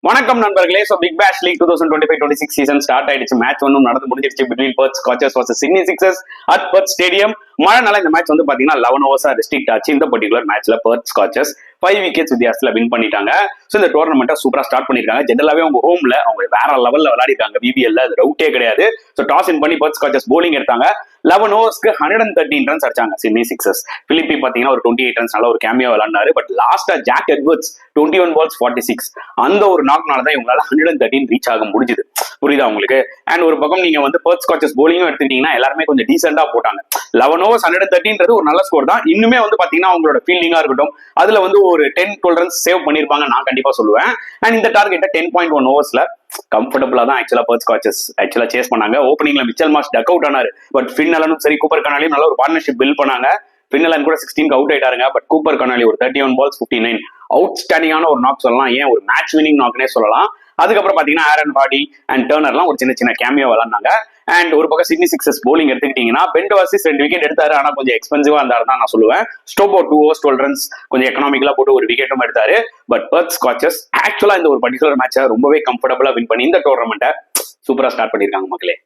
வணக்கம் நண்பர்களே. So big bash league 2025-26 season start ஆயிடுச்சு. மேட்ச் ஒன்னும் நடந்து முடிஞ்சிருச்சு. Between Perth Scorchers versus Sydney Sixers at Perth stadium. மழைனால இந்த மேட்ச் வந்து பாத்தீங்கன்னா 11 ஓவர்ஸா ரெஸ்ட்ரிக்ட் ஆச்சு. இந்த பர்டிகுலர் மேட்ச்ல பெர்த் ஸ்காச்சர்ஸ் 5 விக்கெட்ஸ் வித்தியாசத்துல வின் பண்ணிட்டாங்க. சோ இந்த டோர்னமெண்ட்டை சூப்பரா ஸ்டார்ட் பண்ணிருக்காங்க. ஜெனரலாவே அவங்க ஹோம்ல அவங்க வேற லெவல்ல விளையாடிருக்காங்க. பிபிஎல்ல அது டவுட்டே கிடையாது. சோ டாஸ் இன் பண்ணி பெர்த் ஸ்காச்சர்ஸ் போலிங் எடுத்தாங்க. 11 ஓவர்ஸ்க்கு 113 ரன்ஸ் அடிச்சாங்க சிட்னி சிக்ஸர்ஸ். பிலிப்பி பாத்தீங்கன்னா ஒரு 28 ரன்ஸ் நல்ல ஒரு கேமியா விளையாண்டாரு. பட் லாஸ்டா ஜாக் எட்வர்ட்ஸ் 21 balls 46 அந்த ஒரு நாக்னாலதான் இவங்களால 113 ரீச் ஆக முடிஞ்சது. புரியுதா உங்களுக்கு? அண்ட் ஒரு பக்கம் நீங்க வந்து பெர்த் ஸ்காச்சர்ஸ் போலிங்கும் எடுத்துக்கிட்டீங்கன்னா எல்லாருமே கொஞ்சம் டீசெண்டா போட்டாங்க. 11 overs 113 ஒரு நல்ல ஸ்கோர் தான். இன்னுமே வந்து பாத்தீங்கன்னா அவங்களோட ஃபீல்டிங்கா இருக்கட்டும், அதுல வந்து ஒரு 10-12 ரன்ஸ் சேவ் பண்ணிருப்பாங்க நான் கண்டிப்பா சொல்லுவேன். அண்ட் இந்த டார்கெட்டை 10.1 ஓவர்ஸ்ல கம்ஃபர்டபுளா தான் ஆக்சுவலா பெர்த் ஸ்காச்சர்ஸ் ஆக்சுவலா சேஸ் பண்ணாங்க. ஓப்பனிங்ல மிச்சல் மார்ஷ் டக் அவுட் ஆனாரு. பட் ஃபின் அலனும் சரி கூப்பர் கனாலியும் நல்ல ஒரு பார்ட்னர்ஷிப் பில்ட் பண்ணாங்க. ஃபின் கூட 16 அவுட் ஆயிட்டாருங்க. பட் கூப்பர் கனாலி ஒரு 31 balls 59 அவுட்ஸ்டாண்டிங்கான ஒரு நாக் சொல்லலாம். ஏன் ஒரு மேட்ச் வினிங் நாக்னே சொல்லலாம். அதுக்கப்புறம் பாத்தீங்கன்னா ஆரன் ஹார்டி அண்ட் டர்னர்லாம் ஒரு சின்ன சின்ன கேமியோ விளாண்டாங்க. அண்ட் ஒரு பக்கம் சிட்னி சிக்ஸர்ஸ் போலிங் எடுத்துக்கிட்டீங்கன்னா பென் வாசிஸ் 2 விக்கெட் எடுத்தாரு. ஆனா கொஞ்சம் எக்ஸ்பென்சிவா இருந்தாரு தான் நான் சொல்லுவேன். ஸ்டோபோ 2 overs 12 runs கொஞ்சம் எக்கனாமிக்கலா போட்டு ஒரு விக்கெட்டும் எடுத்தாரு. பட் பெர்த் ஸ்காச்சர்ஸ் ஆக்சுவலா இந்த ஒரு பர்டிகுலர் மேட்சை ரொம்பவே கம்ஃபர்டபுளா வின் பண்ணி இந்த டோர்னமெண்ட்டை சூப்பரா ஸ்டார்ட் பண்ணிருக்காங்க மக்களே.